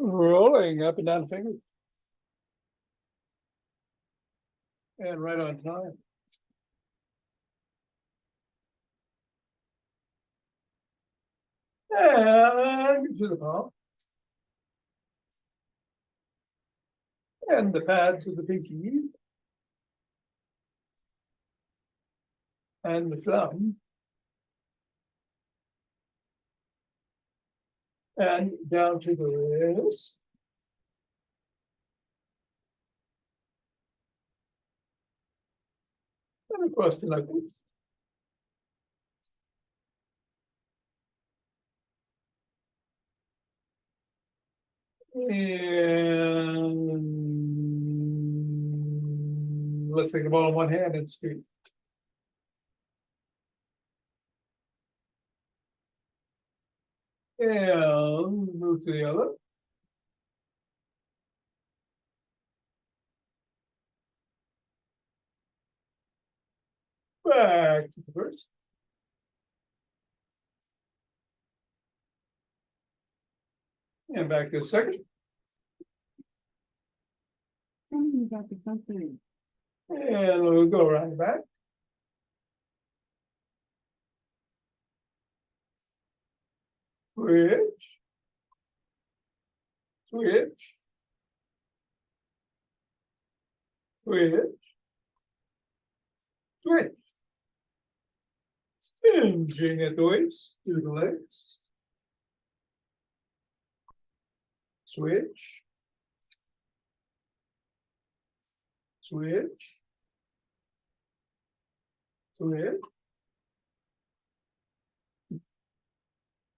Rolling up and down the fingers. And right on time. And to the palm. And the pads of the pinky. And the thumb. And down to the wrist. And across the knuckles. And let's take the ball in one hand and speed. And move to the other. Back to the first. And back to the second. And we'll go around the back. Switch. Switch. Switch. Switch. Hinging at the waist, to the legs. Switch. Switch. Switch.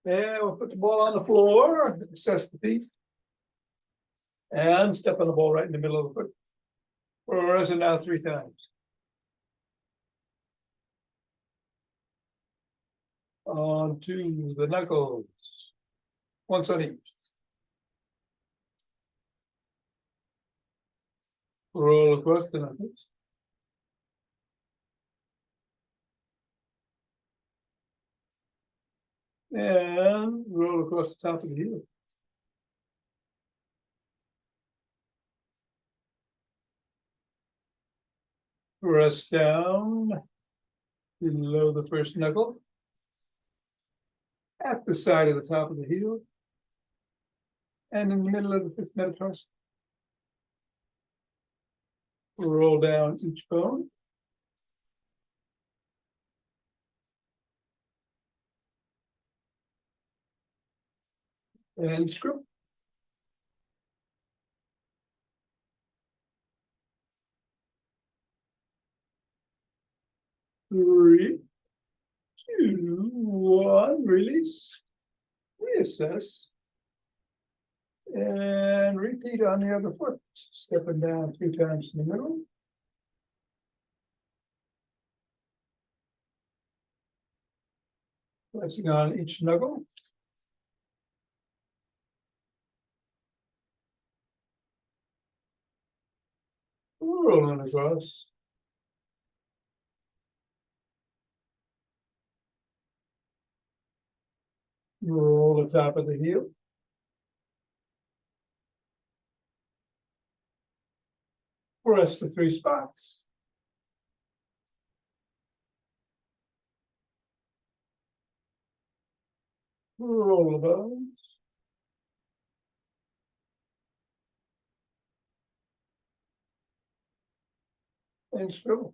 And we'll put the ball on the floor, assess the feet. And step on the ball right in the middle of the foot. Press it now 3 times. Onto the knuckles. Once on each. Roll across the knuckles. And roll across the top of the heel. Press down below the first knuckle. At the side of the top of the heel. And in the middle of the 5th metatarsal. Roll down each bone. And screw. Three, 2, 1, release. Reassess. And repeat on the other foot. Stepping down 3 times in the middle. Pressing on each knuckle. Rolling across. Roll the top of the heel. Press the 3 spots. Roll the bones. And screw.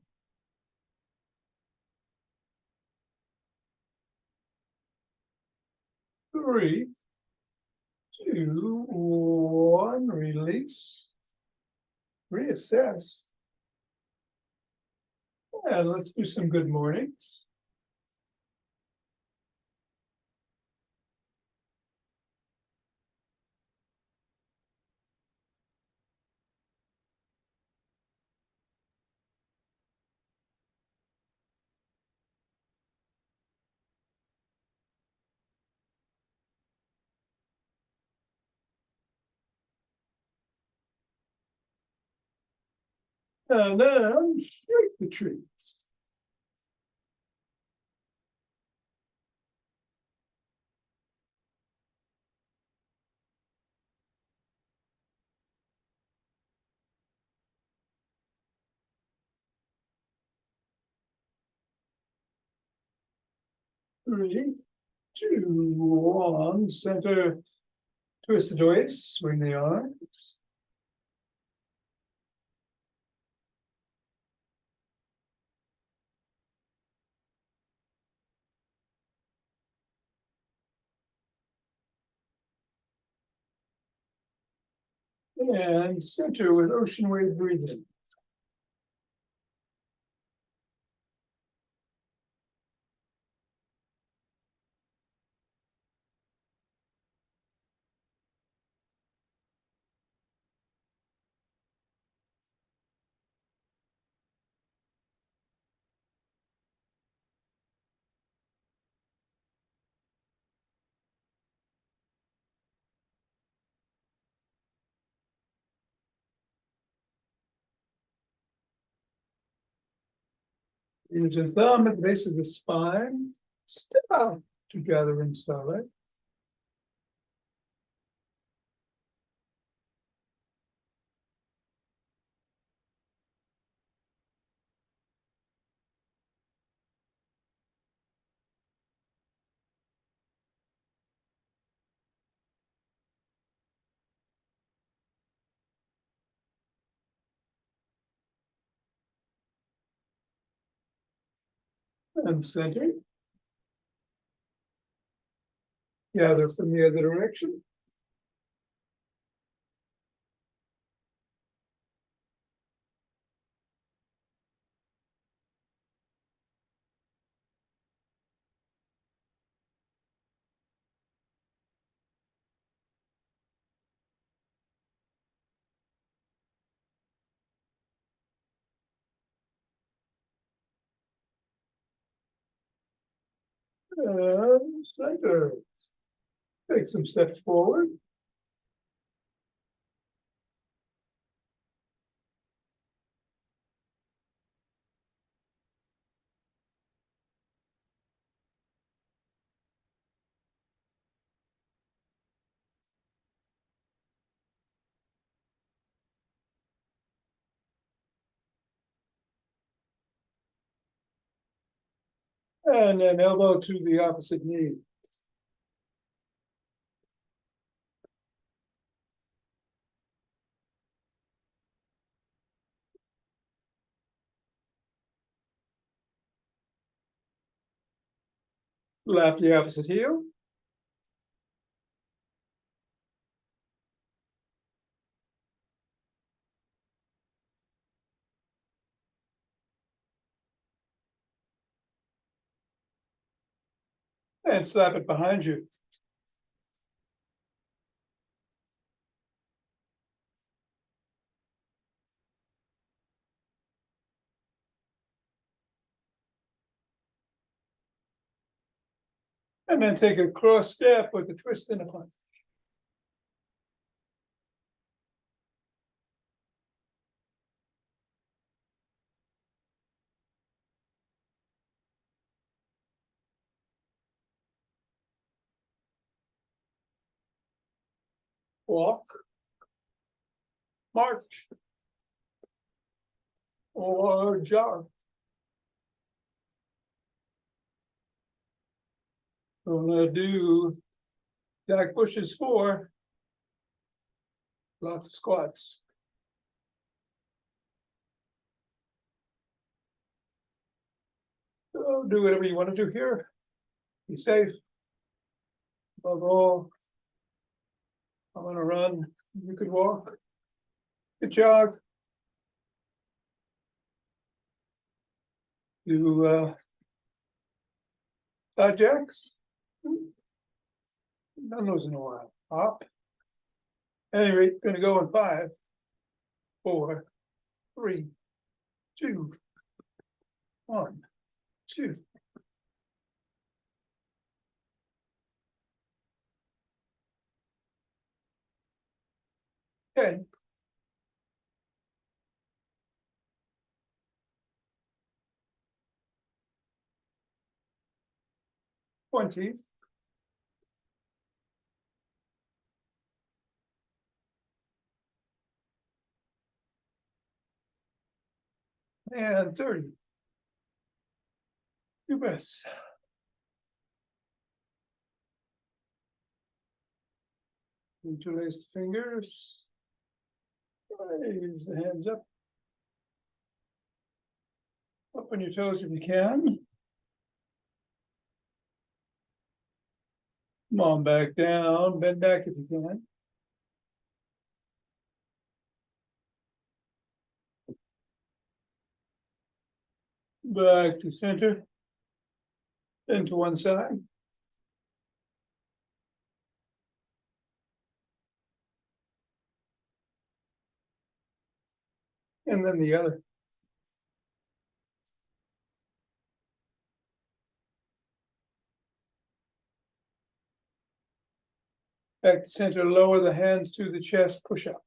Three, 2, 1, release. Reassess. And let's do some good mornings. And then shake the tree. 3, 2, 1, center, twist the joints, swing the arms. And center with ocean wave breathing. Use your thumb at the base of the spine. Step out together in starlight. And center. Gather from the other direction. And center. Take some steps forward. And then elbow to the opposite knee. Lap the opposite heel. And slap it behind you. And then take a cross step with a twist and a punch. Walk, march, or jog. I'm gonna do Jack Bush's 4, lots of squats. So do whatever you want to do here. Be safe. Above all, I'm gonna run. You could walk. Good jog. Do side jacks. Done those in a while. Hop. At any rate, gonna go in 5, 4, 3, 2, 1, 2. 10. 20. And 30. 2 breaths. Interlace the fingers. Raise the hands up. Up on your toes if you can. Come on back down, bend back if you can. Back to center. Then to one side. And then the other. Back to center, lower the hands to the chest, push up.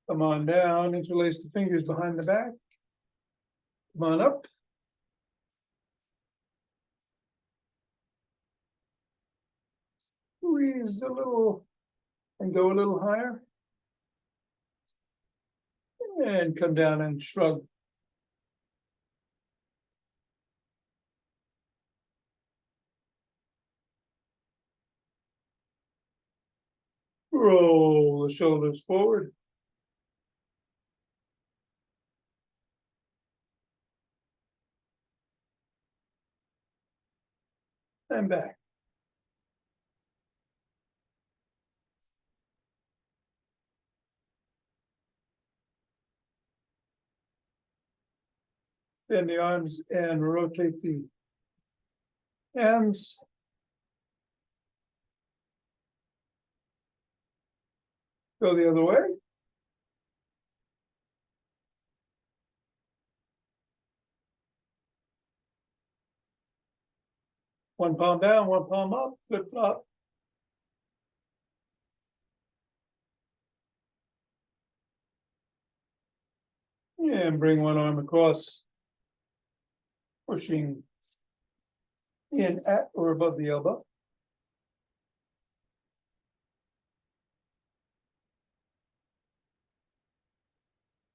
Come on down, interlace the fingers behind the back. Come on up. Squeeze a little and go a little higher. And come down and shrug. Roll the shoulders forward. And back. Bend the arms and rotate the hands. Go the other way. One palm down, one palm up, flip flop. And bring one arm across, pushing in at or above the elbow.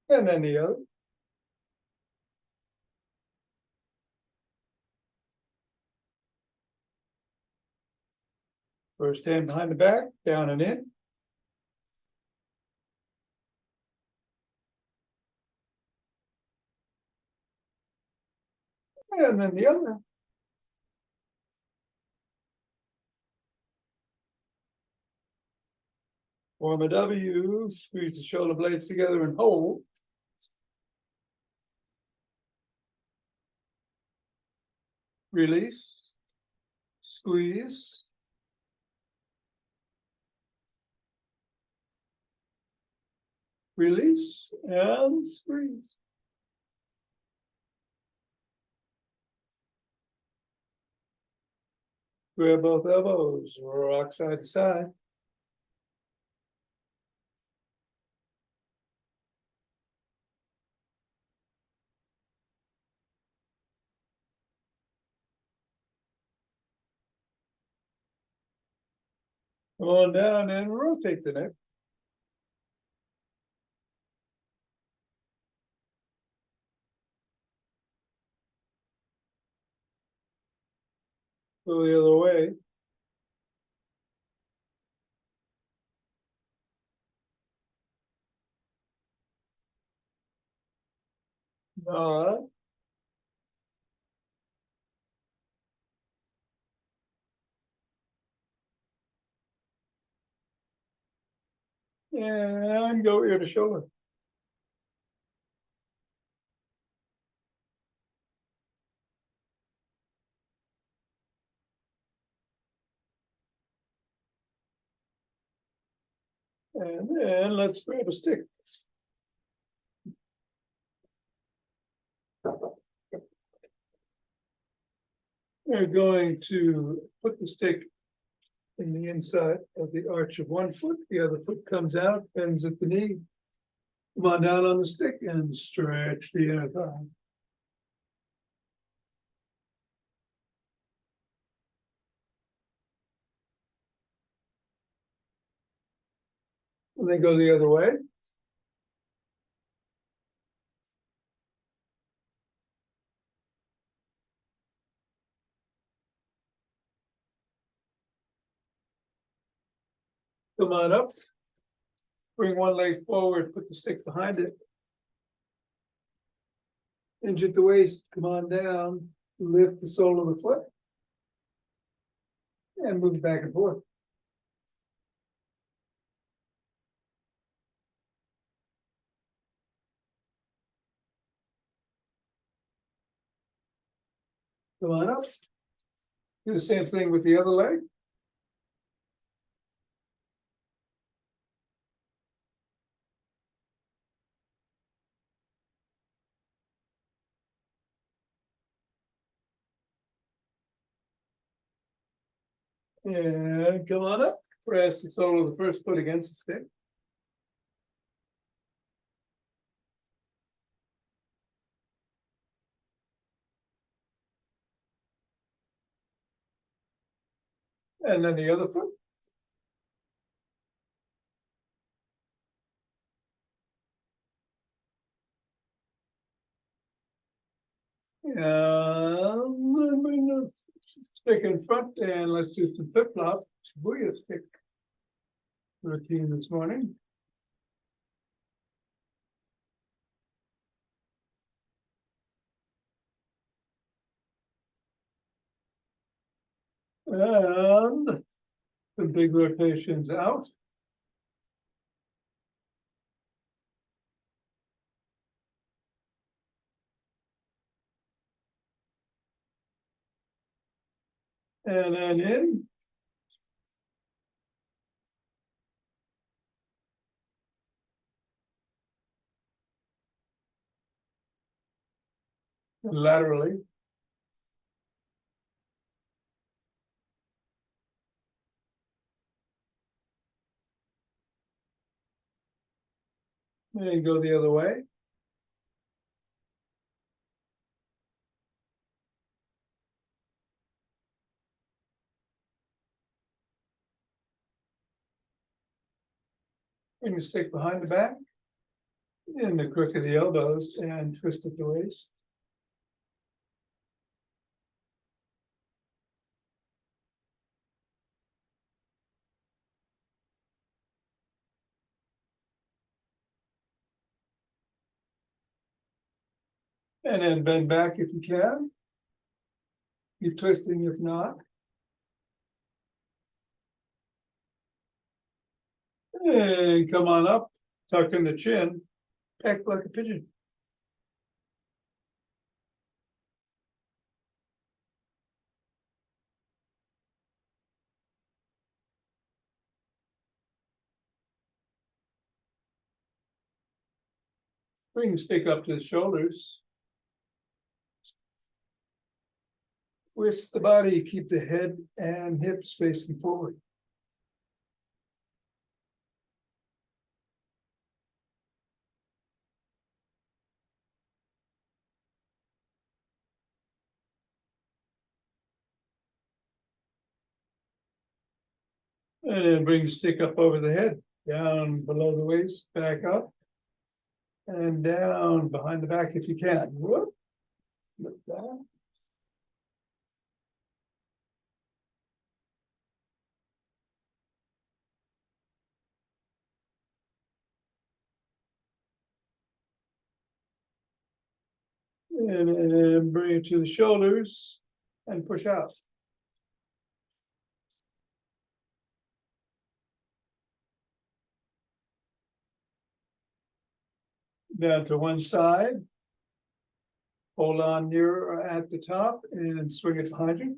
And then the other. First hand behind the back, down and in. And then the other. Form a W, squeeze the shoulder blades together and hold. Release, squeeze. Release and squeeze. Grab both elbows, rock side to side. Come on down and rotate the neck. Go the other way. Nod. And go ear to shoulder. And then let's grab a stick. We're going to put the stick in the inside of the arch of one foot. The other foot comes out, bends at the knee. Come on down on the stick and stretch the inner thigh. And then go the other way. Come on up. Bring one leg forward, put the stick behind it. Hinge at the waist, come on down, lift the sole of the foot. And move back and forth. Come on up. Do the same thing with the other leg. And come on up. Press the sole of the first foot against the stick. And then the other foot. And then bring the stick in front and let's do some flip flop. Booyah stick routine this morning. And the big rotations out. And then in. And laterally. And go the other way. Bring the stick behind the back. In the crook of the elbows and twist at the waist. And then bend back if you can. Keep twisting if not. And come on up, tuck in the chin, peck like a pigeon. Bring the stick up to the shoulders. Twist the body, keep the head and hips facing forward. And then bring the stick up over the head, down below the waist, back up. And down behind the back if you can. Whoop. Lift that. And bring it to the shoulders and push out. Down to one side. Hold on near or at the top and swing it behind you.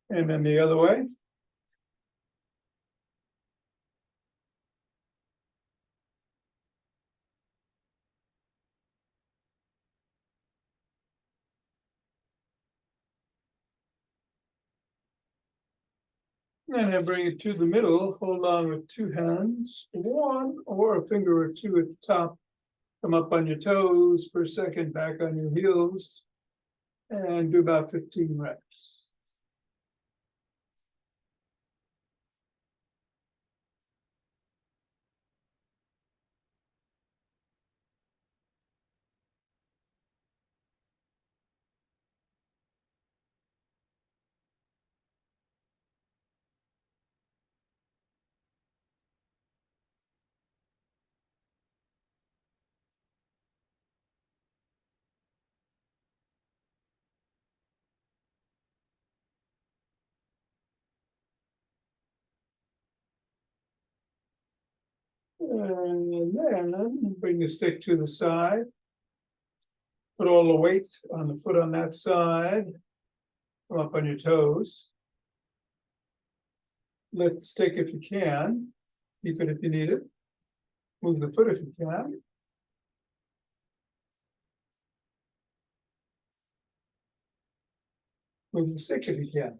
And then the other way. And then bring it to the middle, hold on with two hands, one or a finger or two at the top. Come up on your toes for a second, back on your heels, and do about 15 reps. And then bring the stick to the side. Put all the weight on the foot on that side. Come up on your toes. Lift the stick if you can. Keep it if you need it. Move the foot if you can. Move the stick if you can.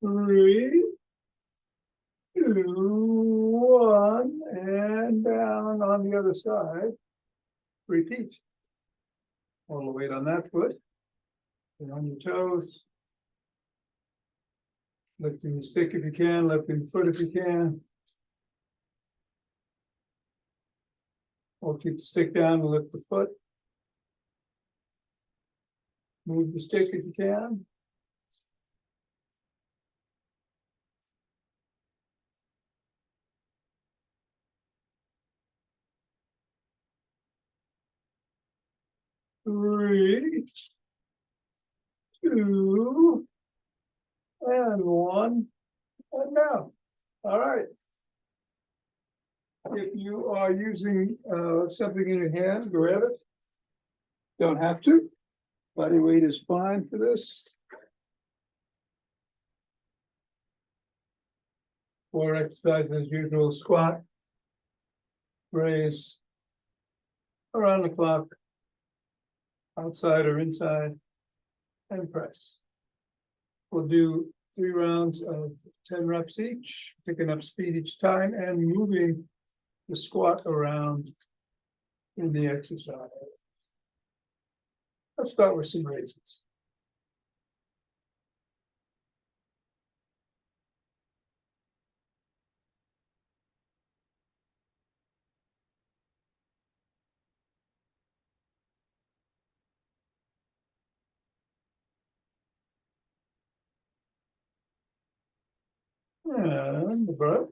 Three, two, one, and down on the other side. Repeat. All the weight on that foot. And on your toes. Lifting the stick if you can, lifting the foot if you can. Or keep the stick down and lift the foot. Move the stick if you can. Three, two, and one, and now. All right. If you are using something in your hand, grab it. Don't have to. Body weight is fine for this. 4 exercises as usual: squat, raise, around the clock, outside or inside, and press. We'll do 3 rounds of 10 reps each, picking up speed each time and moving the squat around in the exercise. Let's start with some raises. And the breath.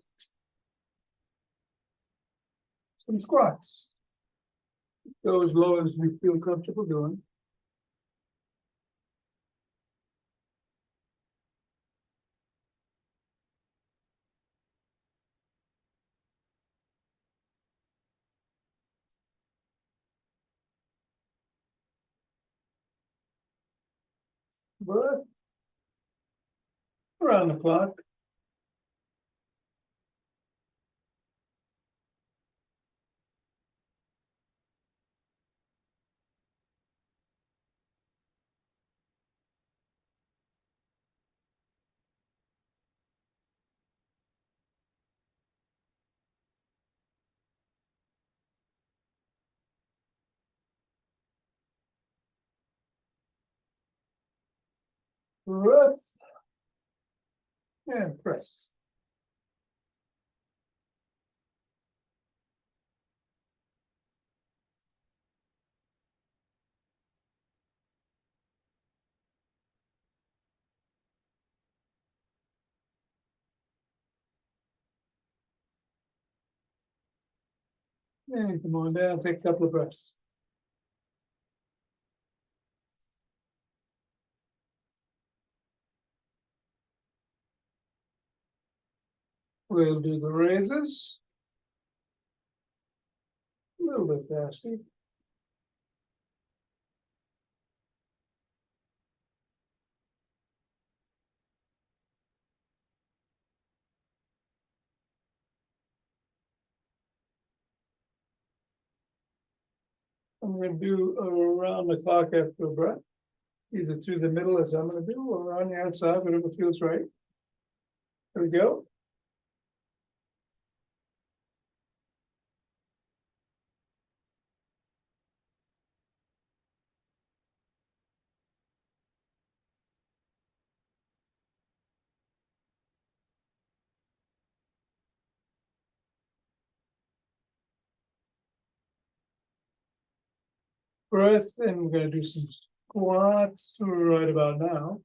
Some squats. Go as low as you feel comfortable doing. Breath. Around the clock. Breath. And press. And come on down, take a couple of breaths. We'll do the raises. A little bit faster. I'm going to do around the clock after a breath, either through the middle as I'm going to do, or on the outside, whatever feels right. There we go. Breath, and we're going to do some squats right about now.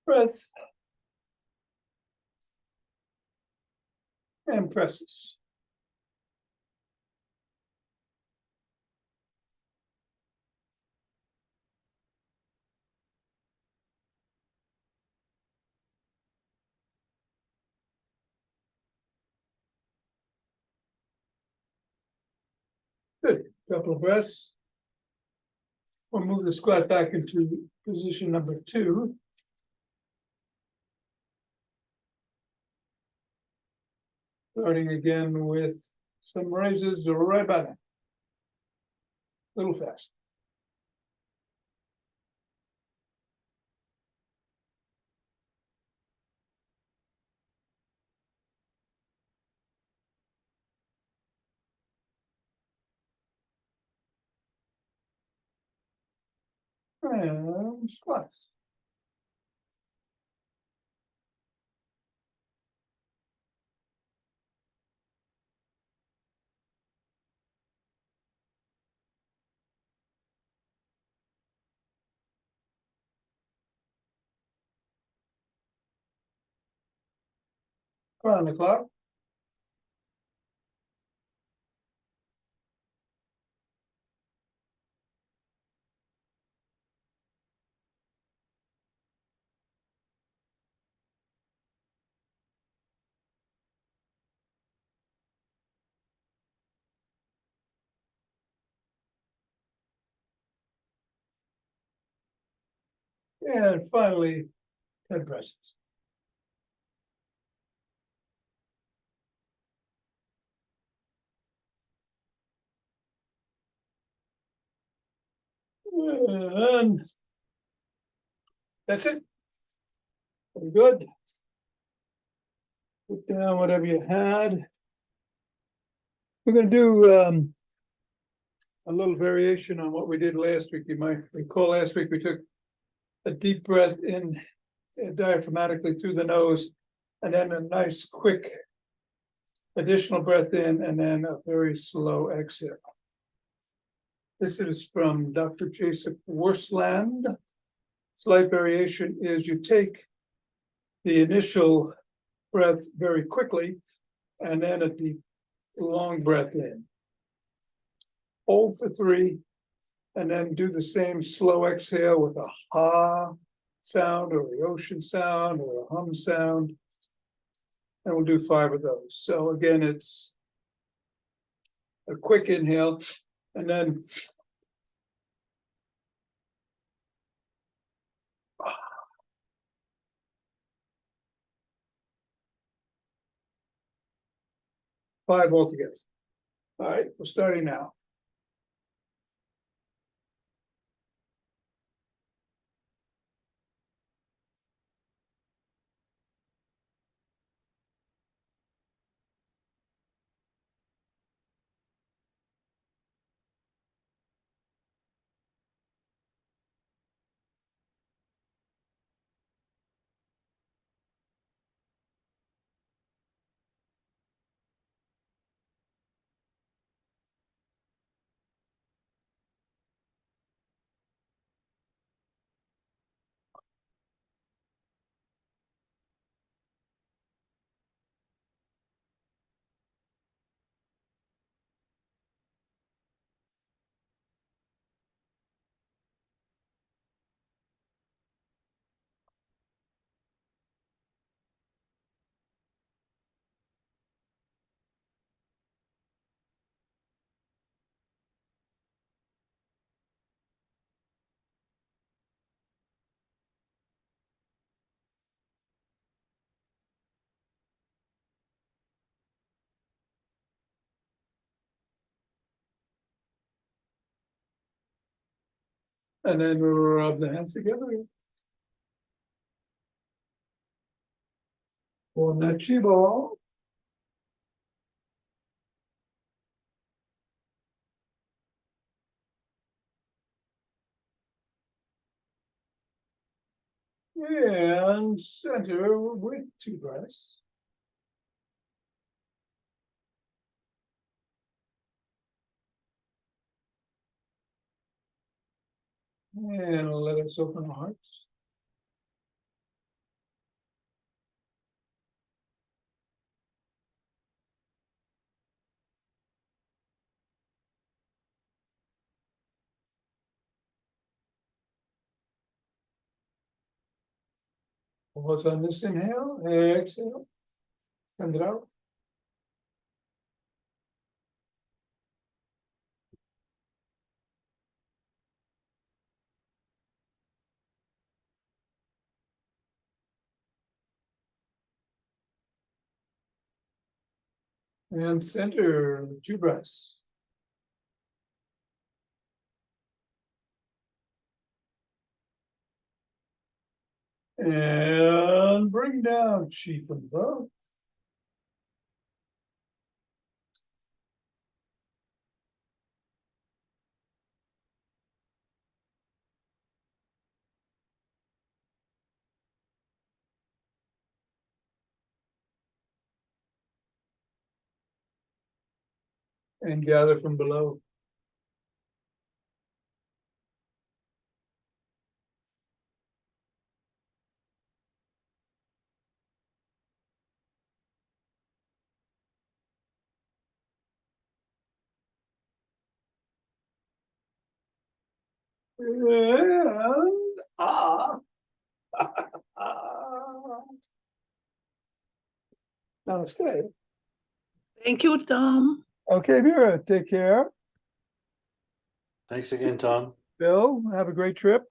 breath. And presses. Good, couple of breaths. We'll move the squat back into position number 2. Starting again with some raises right about now. A little fast. And squats. On the clock. And finally, 10 presses. And that's it. Very good. Put down whatever you had. We're going to do a little variation on what we did last week. You might recall last week we took a deep breath in diaphragmatically through the nose, and then a nice quick additional breath in, and then a very slow exhale. This is from Dr. Jason Worsland. Slight variation is you take the initial breath very quickly, and then a deep, long breath in. Hold for 3, and then do the same slow exhale with a ha sound, or the ocean sound, or a hum sound. And we'll do 5 of those. So again, it's a quick inhale, and then 5 altogether. All right, we're starting now. And then we'll rub the hands together. One ball. And center with 2 breaths. And let us open our hearts. Pause on this inhale, exhale, send it out. And center, 2 breaths. And bring down chi from above. And gather from below. And Namaste. Thank you, Tom. Okay, Vera, take care. Thanks again, Tom. Bill, have a great trip.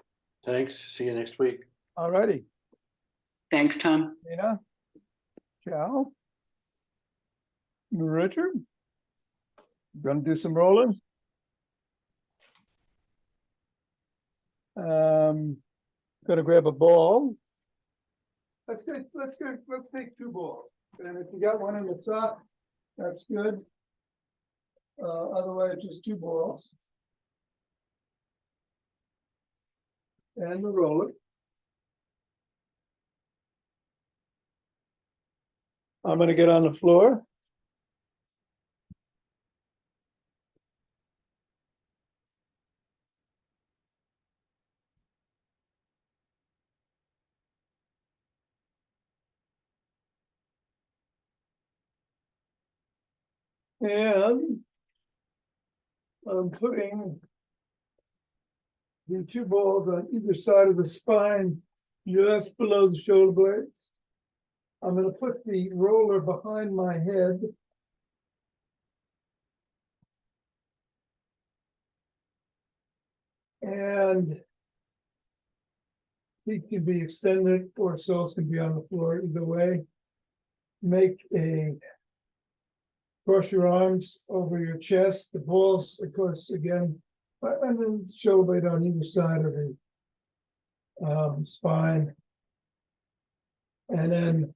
Thanks. See you next week. All righty. Thanks, Tom. Nina. Ciao. Richard. Gonna do some rolling. Gonna grab a ball. Let's take 2 balls. And if you got one in the sock, that's good. Otherwise, just 2 balls. And the roller. I'm gonna get on the floor. And I'm putting the 2 balls on either side of the spine, just below the shoulder blades. I'm going to put the roller behind my head. And feet can be extended or soles can be on the floor, either way. Cross your arms over your chest. The balls, of course, again, and then shoulder blade on either side of the spine. And then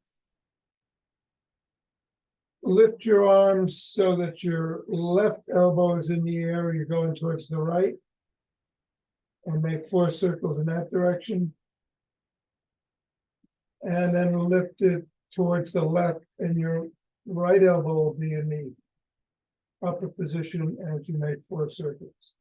lift your arms so that your left elbow is in the air, you're going towards the right. And make 4 circles in that direction. And then lift it towards the left, and your right elbow will be in the upper position as you make 4 circles.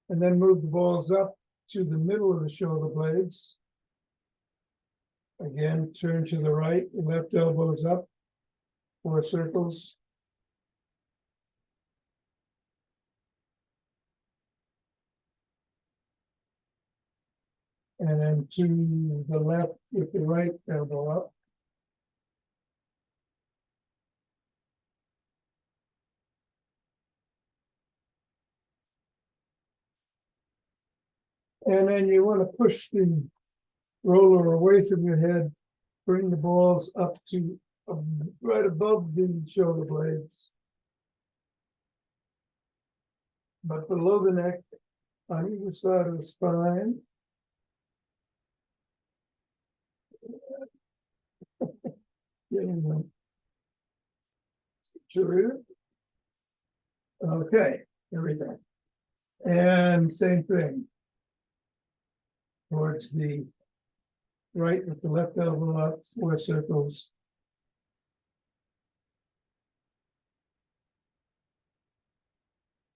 And then move the balls up to the middle of the shoulder blades. Again, turn to the right, left elbow is up, 4 circles. And then to the left with the right elbow up. And then you want to push the roller away from your head, bring the balls up to right above the shoulder blades. But below the neck, on either side of the spine. Okay, everything. And same thing. Towards the right with the left elbow up, 4 circles.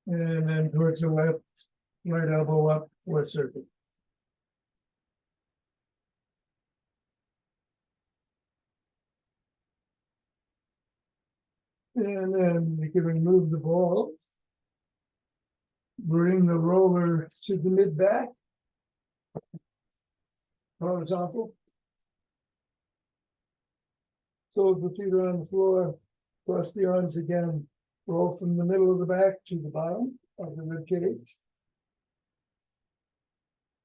And then towards the left, right elbow up, 4 circles. And then we can remove the ball. Bring the roller to the mid back. Horizontal. So the feet are on the floor, cross the arms again, roll from the middle of the back to the bottom of the rib cage.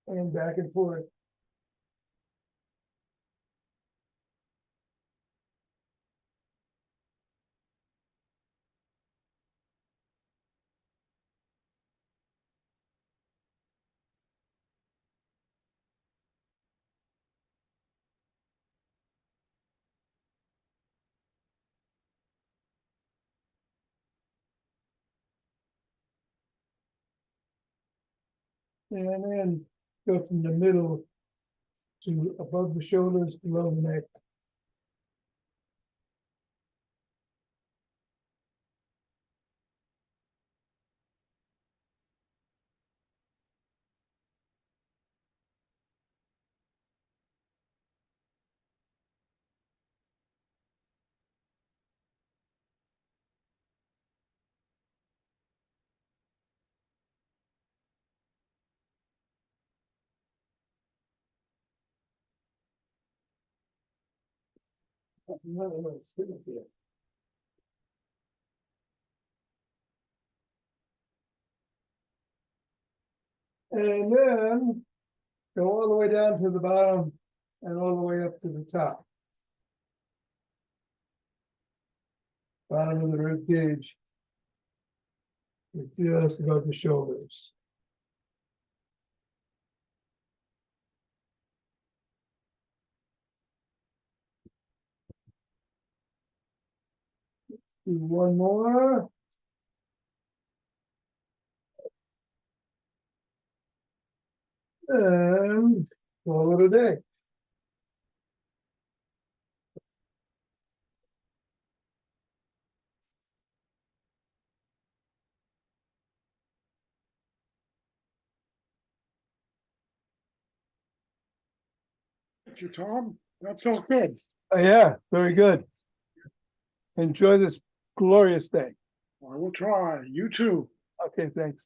And back and forth. And then go from the middle to above the shoulders, below the neck. No, it's good idea. And then go all the way down to the bottom and all the way up to the top. Bottom of the rib cage. Just above the shoulders. Do one more. And call it a day. Thank you, Tom. That felt good. Yeah, very good. Enjoy this glorious day. I will try. You too. Okay, thanks.